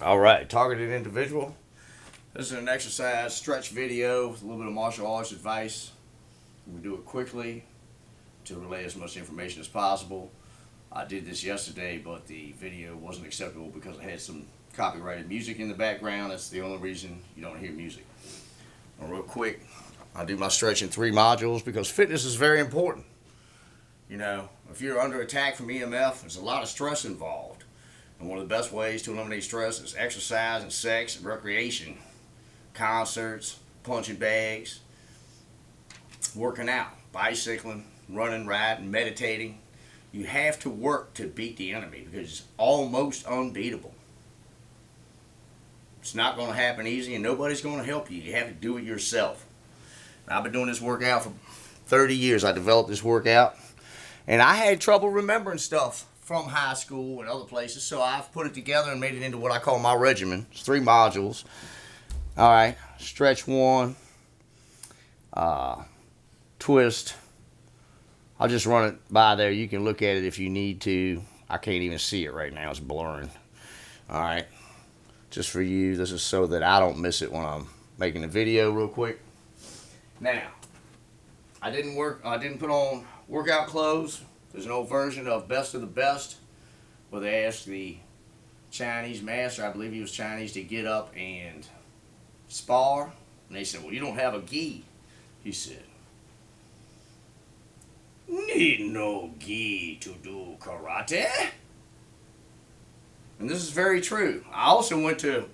All right, targeted individual. This is an exercise stretch video with a little bit of martial arts advice. We do it quickly to relay as much information as possible. I did this yesterday, but the video wasn't acceptable because I had some copyrighted music in the background. That's the only reason you don't hear music. Well, real quick, I do my stretch in 3 modules because fitness is very important. You know, if you're under attack from EMF, there's a lot of stress involved. And one of the best ways to eliminate stress is exercise and sex and recreation. Concerts, punching bags, working out, bicycling, running, riding, meditating. You have to work to beat the enemy because it's almost unbeatable. It's not going to happen easy and nobody's going to help you. You have to do it yourself. Now, I've been doing this workout for 30 years. I developed this workout and I had trouble remembering stuff from high school and other places, so I've put it together and made it into what I call my regimen. It's 3 modules. All right, stretch 1, twist. I'll just run it by there. You can look at it if you need to. I can't even see it right now. It's blurring. All right, just for you. This is so that I don't miss it when I'm making the video real quick. Now, I didn't put on workout clothes. There's an old version of Best of the Best where they asked the Chinese master, I believe he was Chinese, to get up and spar. And they said, well, you don't have a gi. He said, need no gi to do karate. And this is very true. I also went to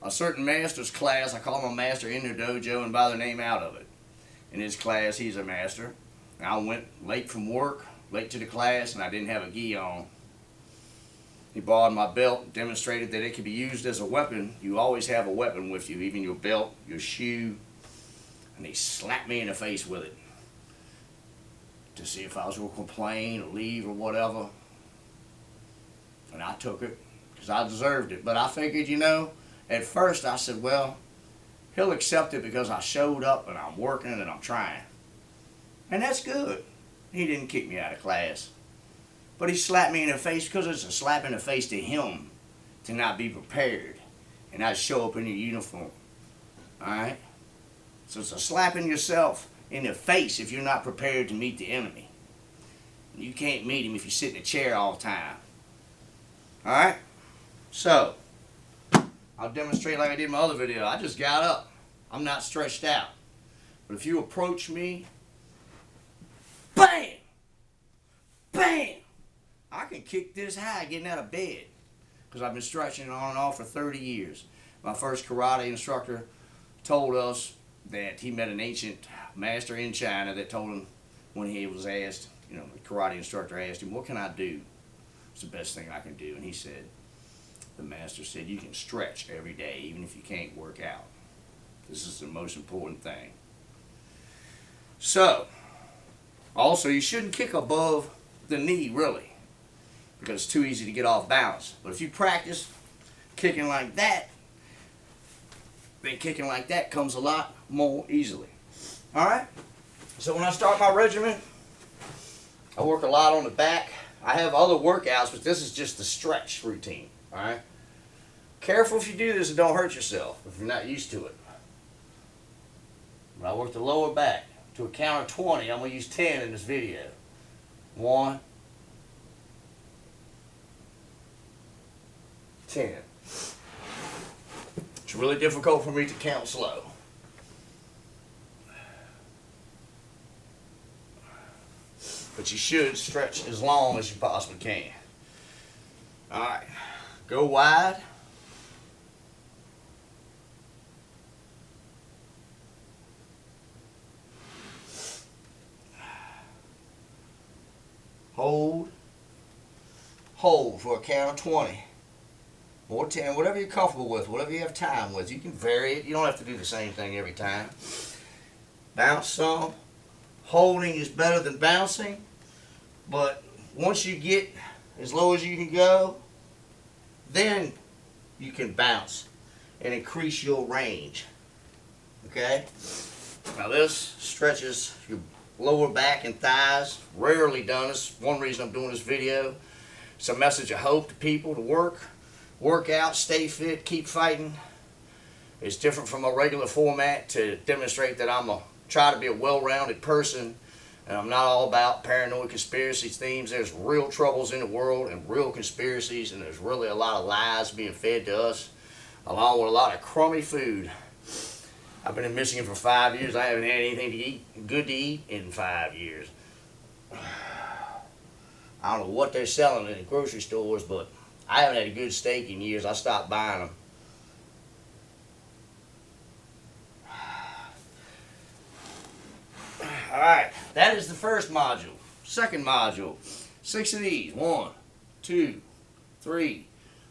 a certain master's class. I call him a master in their dojo and buy their name out of it. In his class, he's a master. I went late from work, late to the class, and I didn't have a gi on. He borrowed my belt, demonstrated that it could be used as a weapon. You always have a weapon with you, even your belt, your shoe. And he slapped me in the face with it to see if I was going to complain or leave or whatever. And I took it because I deserved it. But I figured, you know, at first I said, well, he'll accept it because I showed up and I'm working and I'm trying. And that's good. He didn't kick me out of class. But he slapped me in the face because it's a slap in the face to him to not be prepared and not show up in your uniform. Alright? So it's a slapping yourself in the face if you're not prepared to meet the enemy. You can't meet him if you sit in a chair all the time. Alright? So, I'll demonstrate like I did in my other video. I just got up. I'm not stretched out. But if you approach me, bam! Bam! I can kick this high getting out of bed because I've been stretching on and off for 30 years. My first karate instructor told us that he met an ancient master in China that told him when he was asked, you know, the karate instructor asked him, what can I do? It's the best thing I can do. And he said, the master said, you can stretch every day even if you can't work out. This is the most important thing. So, also, you shouldn't kick above the knee, really, because it's too easy to get off balance. But if you practice kicking like that, then kicking like that comes a lot more easily. Alright? So when I start my regimen, I work a lot on the back. I have other workouts, but this is just the stretch routine. Alright? Careful if you do this and don't hurt yourself if you're not used to it. But I work the lower back. To a count of 20, I'm going to use 10 in this video. 1, 10. It's really difficult for me to count slow. But you should stretch as long as you possibly can. Alright, go wide. Hold for a count of 20 or 10, whatever you're comfortable with, whatever you have time with. You can vary it. You don't have to do the same thing every time. Bounce some. Holding is better than bouncing, but once you get as low as you can go, then you can bounce and increase your range. Okay? Now this stretches your lower back and thighs. Rarely done. It's one reason I'm doing this video. It's a message of hope to people to work. work out, stay fit, keep fighting. It's different from a regular format to demonstrate that try to be a well-rounded person, and I'm not all about paranoid conspiracy themes. There's real troubles in the world and real conspiracies, and there's really a lot of lies being fed to us, along with a lot of crummy food. I've been in Michigan for 5 years. I haven't had anything good to eat in 5 years. I don't know what they're selling in the grocery stores, but I haven't had a good steak in years. I stopped buying them. Alright, that is the first module. Second module, 6 of these. 1, 2, 3,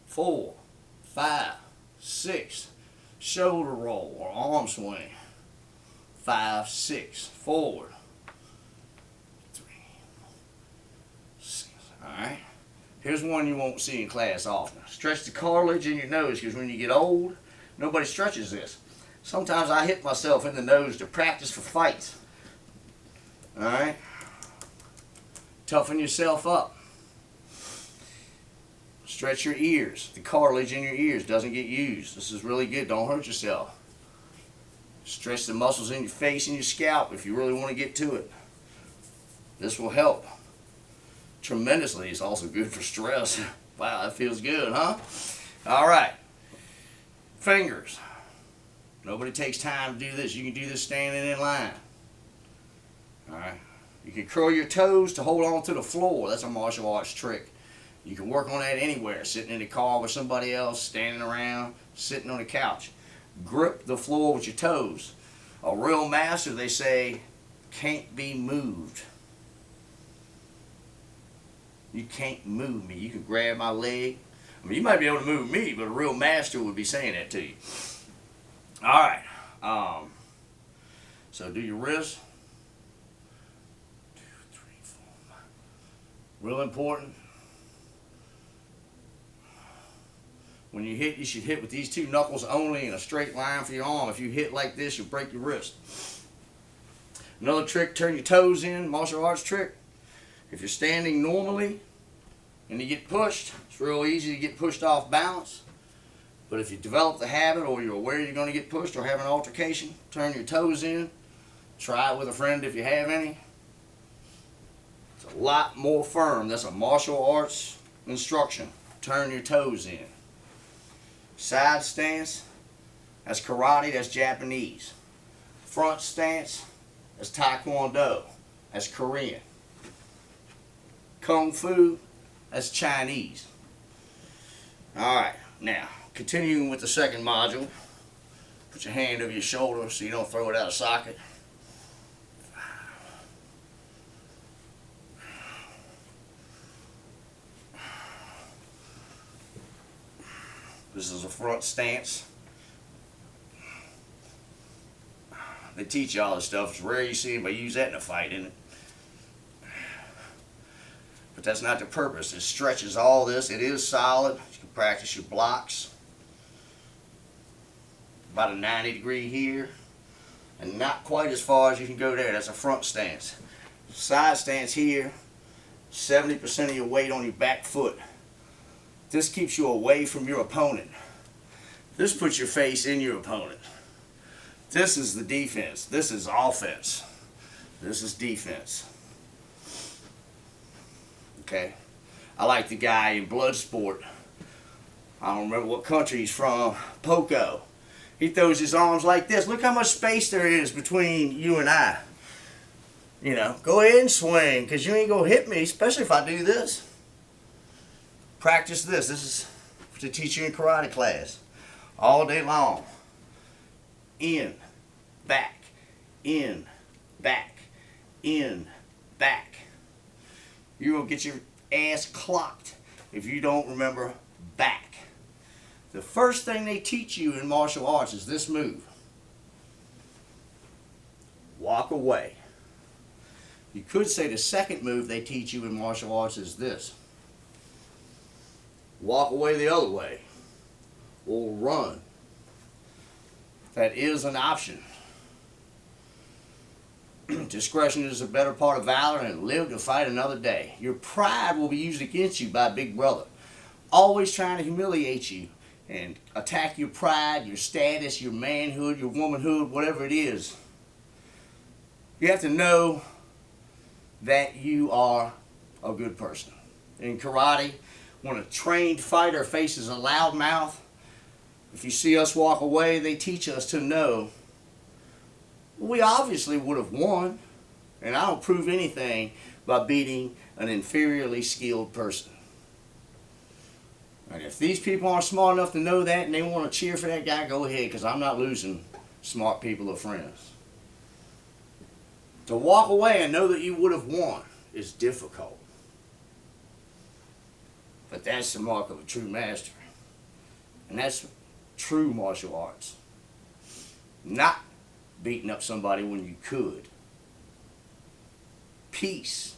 4, 5, 6. Shoulder roll or arm swing. 5, 6. Forward. 3, 6. Alright. Here's one you won't see in class often. Stretch the cartilage in your nose, because when you get old, nobody stretches this. Sometimes I hit myself in the nose to practice for fights. Alright? Toughen yourself up. Stretch your ears. The cartilage in your ears doesn't get used. This is really good. Don't hurt yourself. Stretch the muscles in your face and your scalp if you really want to get to it. This will help tremendously. It's also good for stress. Wow, that feels good, huh? Alright. Fingers. Nobody takes time to do this. You can do this standing in line. Alright. You can curl your toes to hold on to the floor. That's a martial arts trick. You can work on that anywhere. Sitting in the car with somebody else, standing around, sitting on the couch. Grip the floor with your toes. A real master, they say, can't be moved. You can't move me. You can grab my leg. I mean, you might be able to move me, but a real master would be saying that to you. Alright. So do your wrists. Real important. When you hit, you should hit with these two knuckles only in a straight line for your arm. If you hit like this, you'll break your wrist. Another trick, turn your toes in, martial arts trick. If you're standing normally and you get pushed, it's real easy to get pushed off balance. But if you develop the habit or you're aware you're going to get pushed or have an altercation, turn your toes in. Try it with a friend if you have any. It's a lot more firm. That's a martial arts instruction. Turn your toes in. Side stance, that's karate, that's Japanese. Front stance, that's Taekwondo, that's Korean. Kung Fu, that's Chinese. Alright, now, continuing with the second module. Put your hand over your shoulder so you don't throw it out of socket. This is a front stance. They teach you all this stuff. It's rare you see anybody use that in a fight, isn't it? But that's not the purpose. It stretches all this. It is solid. You can practice your blocks. About a 90-degree here. And not quite as far as you can go there. That's a front stance. Side stance here. 70% of your weight on your back foot. This keeps you away from your opponent. This puts your face in your opponent. This is the defense. This is offense. This is defense. Okay? I like the guy in Bloodsport. I don't remember what country he's from. Poco. He throws his arms like this. Look how much space there is between you and I. You know, go ahead and swing, because you ain't going to hit me, especially if I do this. Practice this. This is to teach you in karate class. All day long. In, back, in, back, in, back. You're going to get your ass clocked if you don't remember back. The first thing they teach you in martial arts is this move. Walk away. You could say the second move they teach you in martial arts is this. Walk away the other way, or run. That is an option. Discretion is a better part of valor, and live to fight another day. Your pride will be used against you by Big Brother. always trying to humiliate you and attack your pride, your status, your manhood, your womanhood, whatever it is. You have to know that you are a good person. In karate, when a trained fighter faces a loud mouth, if you see us walk away, they teach us to know we obviously would have won, and I don't prove anything by beating an inferiorly skilled person. And if these people aren't smart enough to know that and they want to cheer for that guy, go ahead, because I'm not losing smart people or friends. To walk away and know that you would have won is difficult. But that's the mark of a true master. And that's true martial arts. Not beating up somebody when you could. Peace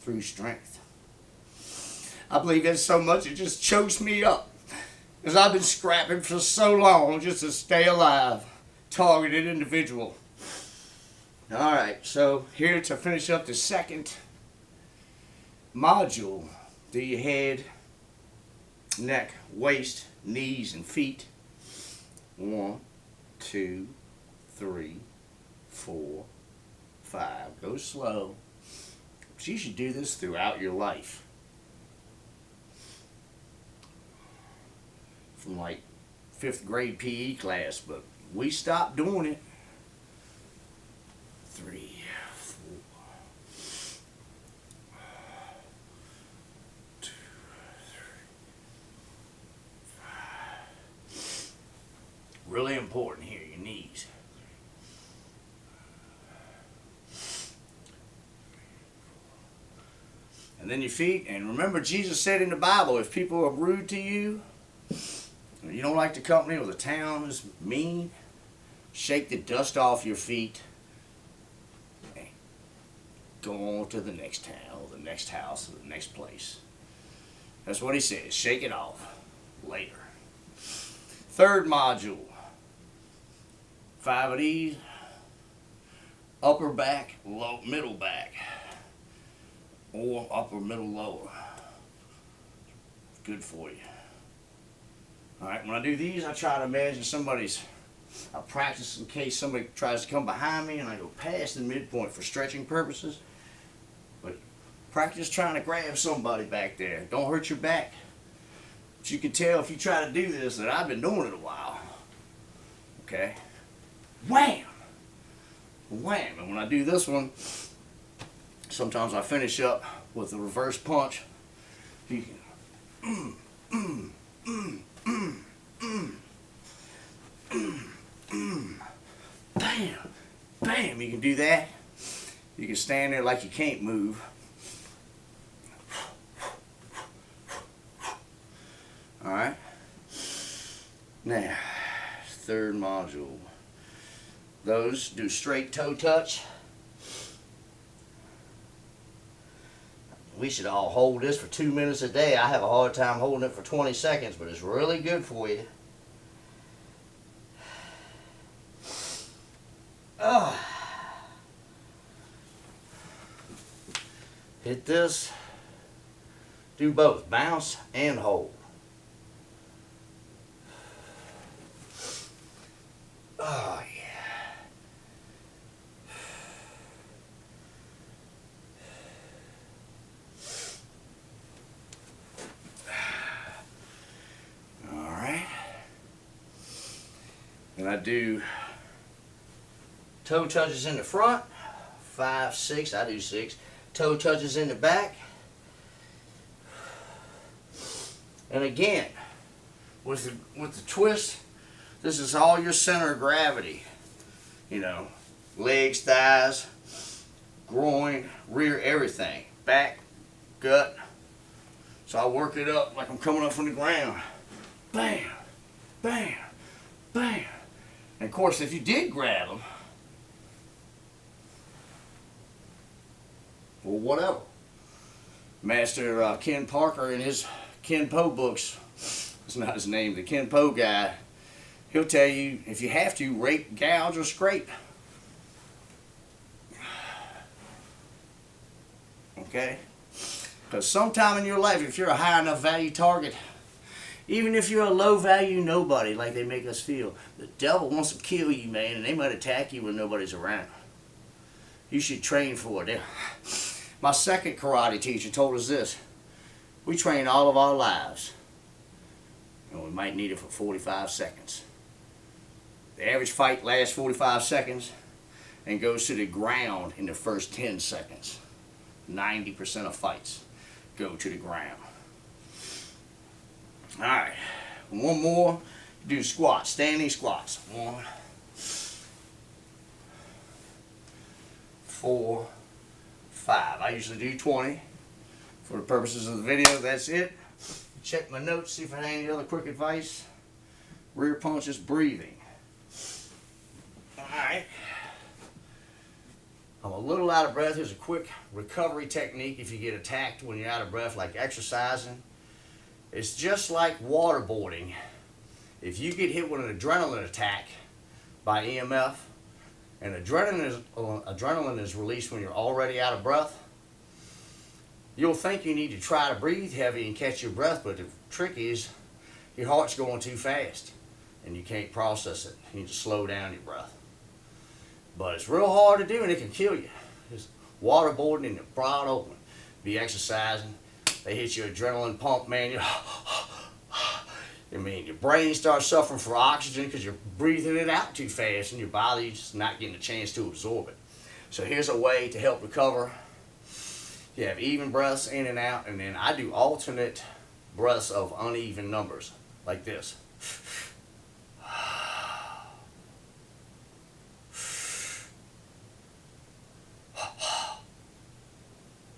through strength. I believe that so much it just chokes me up. Because I've been scrapping for so long just to stay alive. Targeted individual. Alright, so here to finish up the second module. Do your head, neck, waist, knees, and feet. 1, 2, 3, 4, 5. Go slow. But you should do this throughout your life. From like 5th grade PE class, but we stopped doing it. 3, 4, 2, 3, 5. Really important here, your knees. And then your feet. And remember, Jesus said in the Bible, if people are rude to you, or you don't like the company, or the town is mean, shake the dust off your feet. And go on to the next town, or the next house, or the next place. That's what he says. Shake it off later. Third module. 5 of these. Upper back, middle back. Or upper, middle, lower. Good for you. Alright, when I do these, I try to imagine I practice in case somebody tries to come behind me and I go past the midpoint for stretching purposes. But practice trying to grab somebody back there. Don't hurt your back. But you can tell if you try to do this that I've been doing it a while. Okay? Wham! Wham! And when I do this one, sometimes I finish up with a reverse punch. You can bam, bam. You can do that. You can stand there like you can't move. All right. Now, third module. Those do straight toe touch. We should all hold this for 2 minutes a day. I have a hard time holding it for 20 seconds, but it's really good for you. Hit this. Do both. Bounce and hold. Oh, yeah. And I do toe touches in the front, 5, 6, I do 6. Toe touches in the back. And again, with the twist, this is all your center of gravity. You know, legs, thighs, groin, rear, everything. Back, gut. So I work it up like I'm coming up from the ground. Bam, bam, bam. And of course, if you did grab them, or whatever, Master Ken Parker in his Ken Po books, it's not his name, the Ken Po guy, he'll tell you if you have to, rape, gouge, or scrape. Okay? Because sometime in your life, if you're a high enough value target, even if you're a low value nobody like they make us feel, the devil wants to kill you, man, and they might attack you when nobody's around. You should train for it. My second karate teacher told us this. We train all of our lives, and we might need it for 45 seconds. The average fight lasts 45 seconds and goes to the ground in the first 10 seconds. 90% of fights go to the ground. Alright, one more. Do squats, standing squats. 1, 4, 5. I usually do 20. For the purposes of the video, that's it. Check my notes, see if I have any other quick advice. Rear punches, breathing. Alright. I'm a little out of breath. Here's a quick recovery technique if you get attacked when you're out of breath, like exercising. It's just like waterboarding. If you get hit with an adrenaline attack by EMF, and adrenaline is released when you're already out of breath, you'll think you need to try to breathe heavy and catch your breath, but the trick is your heart's going too fast and you can't process it. You need to slow down your breath. But it's real hard to do and it can kill you. Just waterboarding in the broad open. Be exercising. They hit your adrenaline pump, man. Your brain starts suffering for oxygen because you're breathing it out too fast and your body's just not getting a chance to absorb it. So here's a way to help recover. You have even breaths in and out, and then I do alternate breaths of uneven numbers, like this.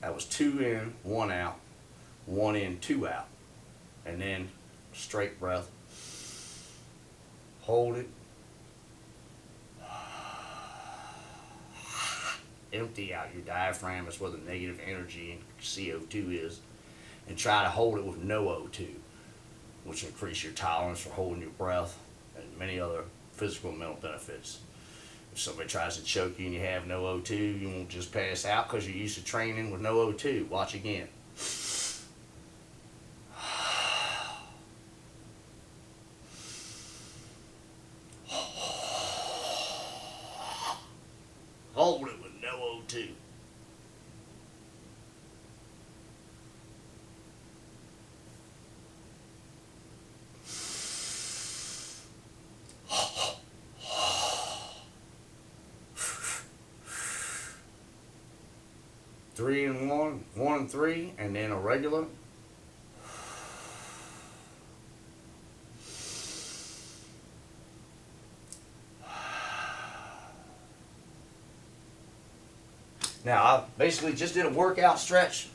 That was 2 in, 1 out, 1 in, 2 out. And then straight breath. Hold it. Empty out your diaphragm. That's where the negative energy in CO2 is. And try to hold it with no O2, which will increase your tolerance for holding your breath and many other physical and mental benefits. If somebody tries to choke you and you have no O2, you won't just pass out because you're used to training with no O2. Watch again. Hold it with no O2. Three and one, 1 and 3, and then a regular. Now, I basically just did a workout stretch.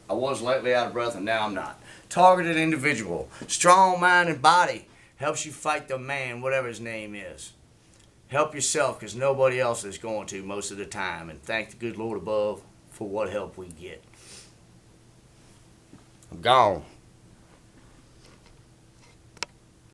I was lately out of breath and now I'm not. Targeted individual. Strong mind and body helps you fight the man, whatever his name is. Help yourself because nobody else is going to most of the time. And thank the good Lord above for what help we get. I'm gone.